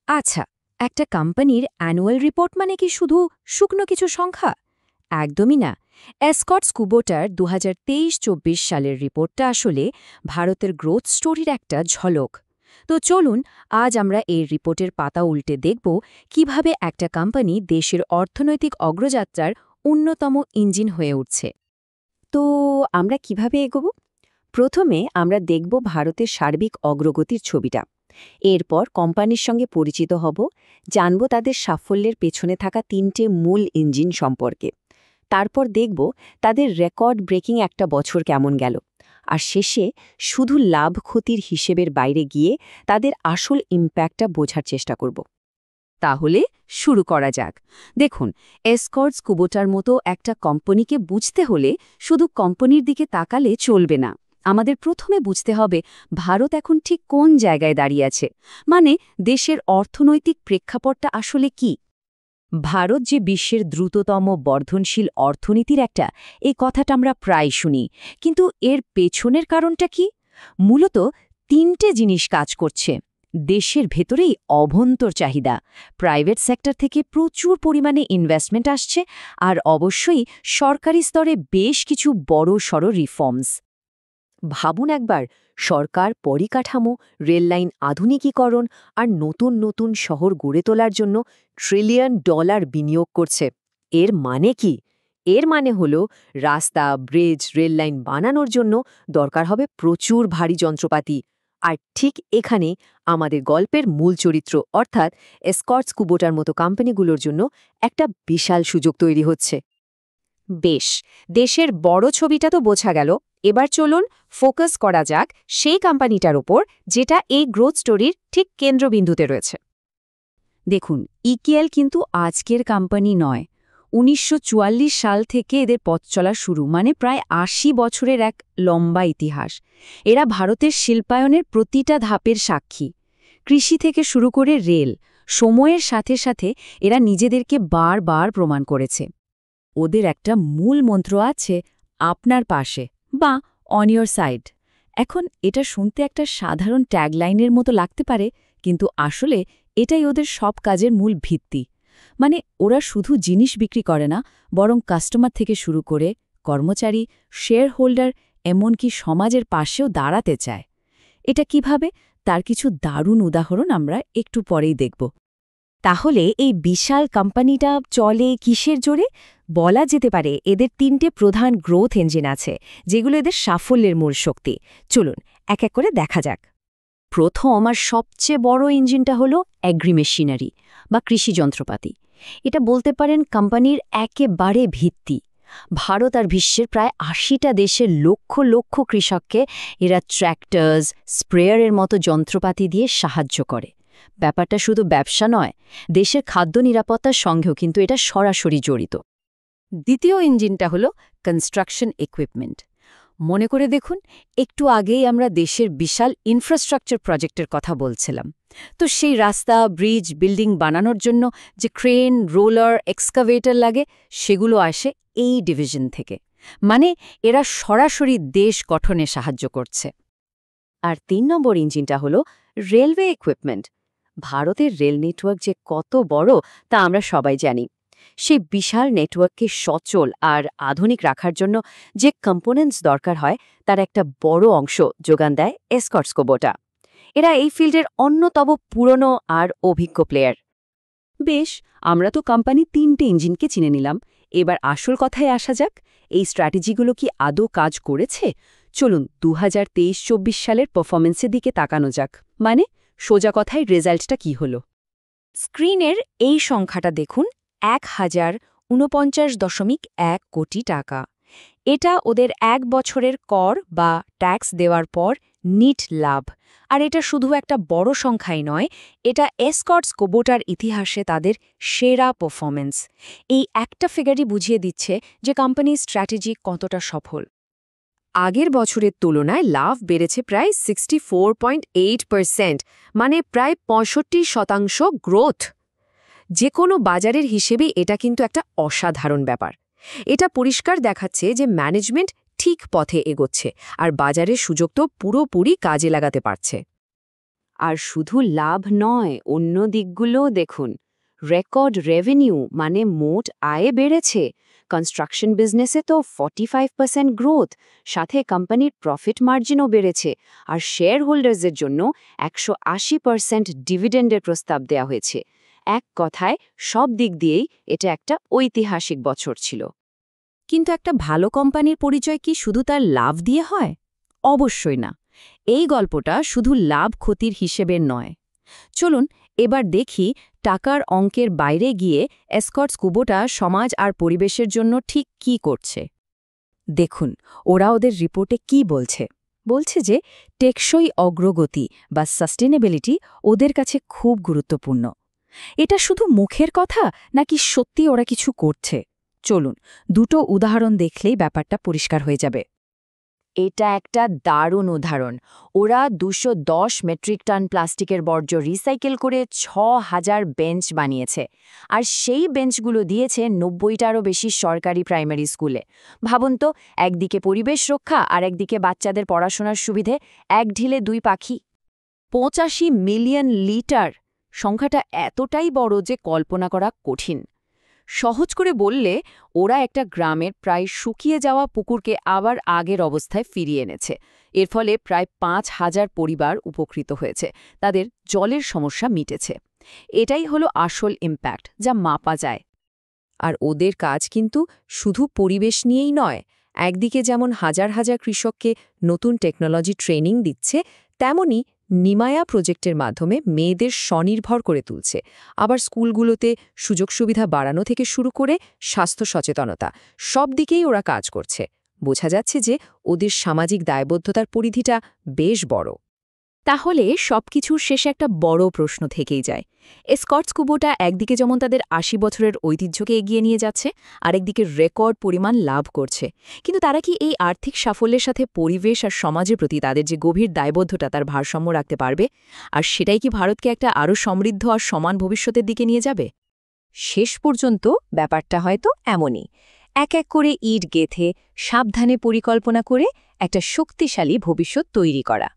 আচ্ছা, একটা কোম্পানির অ্যানুয়াল রিপোর্ট মানে কি শুধু শুকনো কিছু সংখ্যা? একদমই না। এসকটস কুবোটার ২০২৩-২৪ সালের রিপোর্টটা আসলে ভারতের গ্রোথ স্টোরির একটা ঝলক। তো চলুন আজ আমরা এই রিপোর্টের পাতা উল্টে দেখব কিভাবে একটা কোম্পানি দেশের অর্থনৈতিক অগ্রযাত্রার অন্যতম ইঞ্জিন হয়ে উঠছে। তো আমরা কিভাবে এগোব? প্রথমে আমরা দেখব ভারতের সার্বিক অগ্রগতির ছবিটা। এরপর কোম্পানির সঙ্গে পরিচিত হব, জানব তাদের সাফল্যের পেছনে থাকা তিনটে মূল ইঞ্জিন সম্পর্কে। তারপর দেখব তাদের রেকর্ড ব্রেকিং একটা বছর কেমন গেল। আর শেষে শুধু লাভ ক্ষতির হিসেবের বাইরে গিয়ে তাদের আসল ইম্প্যাক্টটা বোঝার চেষ্টা করব। তাহলে শুরু করা যাক। দেখুন, এসকর্টস কুবোটার মতো একটা কোম্পানিকে বুঝতে হলে শুধু কোম্পানির দিকে তাকালে চলবে না। আমাদের প্রথমে বুঝতে হবে ভারত এখন ঠিক কোন জায়গায় দাঁড়িয়ে আছে, মানে দেশের অর্থনৈতিক প্রেক্ষাপটটা আসলে কি। ভারত যে বিশ্বের দ্রুততম বর্ধনশীল অর্থনীতির একটা, এই কথাটা আমরা প্রায় শুনি, কিন্তু এর পেছনের কারণটা কি? মূলত তিনটে জিনিস কাজ করছে। দেশের ভেতরেই অভ্যন্তর চাহিদা, প্রাইভেট সেক্টর থেকে প্রচুর পরিমাণে ইনভেস্টমেন্ট আসছে, আর অবশ্যই সরকারি স্তরে বেশ কিছু বড়সড় রিফর্মস। ভাবুন একবার, সরকার পরিকাঠামো, রেললাইন আধুনিকীকরণ আর নতুন নতুন শহর গড়ে তোলার জন্য $1 ট্রিলিয়ন বিনিয়োগ করছে। এর মানে কি? এর মানে হলো রাস্তা, ব্রিজ, রেললাইন বানানোর জন্য দরকার হবে প্রচুর ভারী যন্ত্রপাতি। আর ঠিক এখানে আমাদের গল্পের মূল চরিত্র অর্থাৎ এসকর্টস কুবোটার মতো কোম্পানিগুলোর জন্য একটা বিশাল সুযোগ তৈরি হচ্ছে। বেশ, দেশের বড় ছবিটা তো বোঝা গেল। এবার চলুন ফোকাস করা যাক সেই কোম্পানিটার উপর যেটা এই গ্রোথ স্টোরির ঠিক কেন্দ্রবিন্দুতে রয়েছে। দেখুন, ইকেএল কিন্তু আজকের কোম্পানি নয়। ১৯৪৪ সাল থেকে এদের পথ চলা শুরু, মানে প্রায় ৮০ বছরের এক লম্বা ইতিহাস। এরা ভারতের শিল্পায়নের প্রতিটা ধাপের সাক্ষী। কৃষি থেকে শুরু করে রেল, সময়ের সাথে সাথে এরা নিজেদেরকে বারবার প্রমাণ করেছে। ওদের একটা মূল মন্ত্র আছে, আপনার পাশে বা অন ইয়োর সাইড। এখন এটা শুনতে একটা সাধারণ ট্যাগলাইনের মতো লাগতে পারে, কিন্তু আসলে এটাই ওদের সব কাজের মূল ভিত্তি। মানে ওরা শুধু জিনিস বিক্রি করে না, বরং কাস্টমার থেকে শুরু করে কর্মচারী, শেয়ার হোল্ডার, এমনকি সমাজের পাশেও দাঁড়াতে চায়। এটা কিভাবে, তার কিছু দারুণ উদাহরণ আমরা একটু পরেই দেখব। তাহলে এই বিশাল কোম্পানিটা চলে কিসের জোরে? বলা যেতে পারে এদের তিনটে প্রধান গ্রোথ ইঞ্জিন আছে, যেগুলো এদের সাফল্যের মূল শক্তি। চলুন এক এক করে দেখা যাক। প্রথম আর সবচেয়ে বড় ইঞ্জিনটা হলো অ্যাগ্রি মেশিনারি বা কৃষি যন্ত্রপাতি। এটা বলতে পারেন কোম্পানির একেবারে ভিত্তি। ভারত আর বিশ্বের প্রায় ৮০টা দেশের লক্ষ লক্ষ কৃষককে এরা ট্র্যাক্টরস, স্প্রেয়ারের মতো যন্ত্রপাতি দিয়ে সাহায্য করে। ব্যাপারটা শুধু ব্যবসা নয়, দেশের খাদ্য নিরাপত্তার সঙ্গেও কিন্তু এটা সরাসরি জড়িত। দ্বিতীয় ইঞ্জিনটা হলো কনস্ট্রাকশন ইকুইপমেন্ট। মনে করে দেখুন, একটু আগেই আমরা দেশের বিশাল ইনফ্রাস্ট্রাকচার প্রজেক্টের কথা বলছিলাম। তো সেই রাস্তা, ব্রিজ, বিল্ডিং বানানোর জন্য যে ক্রেন, রোলার, এক্সকাভেটর লাগে, সেগুলো আসে এই ডিভিশন থেকে। মানে এরা সরাসরি দেশ গঠনে সাহায্য করছে। আর ৩ নম্বর ইঞ্জিনটা হলো রেলওয়ে ইকুইপমেন্ট। ভারতের রেল নেটওয়ার্ক যে কত বড় তা আমরা সবাই জানি। সেই বিশাল নেটওয়ার্ককে সচল আর আধুনিক রাখার জন্য যে কম্পোনেন্টস দরকার হয়, তার একটা বড় অংশ যোগান দেয় এসকর্টস কুবোটা। এরা এই ফিল্ডের অন্যতম পুরনো আর অভিজ্ঞ প্লেয়ার। বেশ, আমরা তো কোম্পানি তিনটে ইঞ্জিনকে চিনে নিলাম। এবার আসল কথায় আসা যাক, এই স্ট্র্যাটেজিগুলো কি আদৌ কাজ করেছে? চলুন ২০২৩-২৪ সালের পারফরমেন্সের দিকে তাকানো যাক। মানে সোজা কথায় রেজাল্টটা কি হলো। স্ক্রিনের এই সংখ্যাটা দেখুন, ১,০৪৯.১ কোটি টাকা। এটা ওদের এক বছরের কর বা ট্যাক্স দেওয়ার পর নিট লাভ। আর এটা শুধু একটা বড় সংখ্যাই নয়, এটা এসকর্টস কুবোটার ইতিহাসে তাদের সেরা পারফরমেন্স। এই একটা ফিগারই বুঝিয়ে দিচ্ছে যে কোম্পানির স্ট্র্যাটেজি কতটা সফল। আগের বছরের তুলনায় লাভ বেড়েছে প্রায় 64.8%, মানে প্রায় ৬৫% গ্রোথ। যে কোনো বাজারের হিসেবে এটা কিন্তু একটা অসাধারণ ব্যাপার। এটা পরিষ্কার দেখাচ্ছে যে ম্যানেজমেন্ট ঠিক পথে এগোচ্ছে আর বাজারের সুযোগ তো পুরোপুরি কাজে লাগাতে পারছে। আর শুধু লাভ নয়, অন্য দিকগুলোও দেখুন। রেকর্ড রেভিনিউ মানে মোট আয়ে বেড়েছে। কনস্ট্রাকশন বিজনেসে তো 45% গ্রোথ, সাথে কোম্পানির প্রফিট মার্জিনও বেড়েছে, আর শেয়ার হোল্ডার্সের জন্য 180% ডিভিডেন্ডের প্রস্তাব দেওয়া হয়েছে। এক কথায় সব দিক দিয়েই এটা একটা ঐতিহাসিক বছর ছিল। কিন্তু একটা ভালো কোম্পানির পরিচয় কি শুধু তার লাভ দিয়ে হয়? অবশ্যই না। এই গল্পটা শুধু লাভ ক্ষতির হিসেবের নয়। চলুন এবার দেখি টাকার অঙ্কের বাইরে গিয়ে এসকর্টস কুবোটা সমাজ আর পরিবেশের জন্য ঠিক কি করছে। দেখুন ওরা ওদের রিপোর্টে কি বলছে। বলছে যে টেকসই অগ্রগতি বা সাস্টেনেবিলিটি ওদের কাছে খুব গুরুত্বপূর্ণ। এটা শুধু মুখের কথা নাকি সত্যি ওরা কিছু করছে? চলুন দুটো উদাহরণ দেখলেই ব্যাপারটা পরিষ্কার হয়ে যাবে। এটা একটা দারুণ উদাহরণ। ওরা 210 মেট্রিক টন প্লাস্টিকের বর্জ্য রিসাইকেল করে 6000 বেঞ্চ বানিয়েছে, আর সেই বেঞ্চগুলো দিয়েছে 90টারও বেশি সরকারি প্রাইমারি স্কুলে। ভাবুন তো, একদিকে পরিবেশ রক্ষা আর একদিকে বাচ্চাদের পড়াশোনার সুবিধে, এক ঢিলে দুই পাখি। 85 মিলিয়ন লিটার সংখ্যাটা এতটাই বড় যে কল্পনা করা কঠিন। সহজ করে বললে ওরা একটা গ্রামের প্রায় শুকিয়ে যাওয়া পুকুরকে আবার আগের অবস্থায় ফিরিয়ে এনেছে। এর ফলে প্রায় 5000 পরিবার উপকৃত হয়েছে, তাদের জলের সমস্যা মিটেছে। এটাই হলো আসল ইম্প্যাক্ট, যা মাপা যায়। আর ওদের কাজ কিন্তু শুধু পরিবেশ নিয়েই নয়। একদিকে যেমন হাজার হাজার কৃষককে নতুন টেকনোলজি ট্রেনিং দিচ্ছে, তেমনি নিমায়া প্রজেক্টের মাধ্যমে মেয়েদের স্বনির্ভর করে তুলছে। আবার স্কুলগুলোতে সুযোগ সুবিধা বাড়ানো থেকে শুরু করে স্বাস্থ্য সচেতনতা, সব দিকেই ওরা কাজ করছে। বোঝা যাচ্ছে যে ওদের সামাজিক দায়বদ্ধতার পরিধিটা বেশ বড়। তাহলে সবকিছুর শেষে একটা বড় প্রশ্ন থেকেই যায়। এসকর্টস কুবোটা একদিকে যেমন তাদের ৮০ বছরের ঐতিহ্যকে এগিয়ে নিয়ে যাচ্ছে, আরেকদিকে রেকর্ড পরিমাণ লাভ করছে। কিন্তু তারা কি এই আর্থিক সাফল্যের সাথে পরিবেশ আর সমাজের প্রতি তাদের যে গভীর দায়বদ্ধতা তার ভারসাম্য রাখতে পারবে? আর সেটাই কি ভারতকে একটা আরও সমৃদ্ধ আর সমান ভবিষ্যতের দিকে নিয়ে যাবে? শেষ পর্যন্ত ব্যাপারটা হয়তো এমনই, এক এক করে ইট গেঁথে সাবধানে পরিকল্পনা করে একটা শক্তিশালী ভবিষ্যৎ তৈরি করা।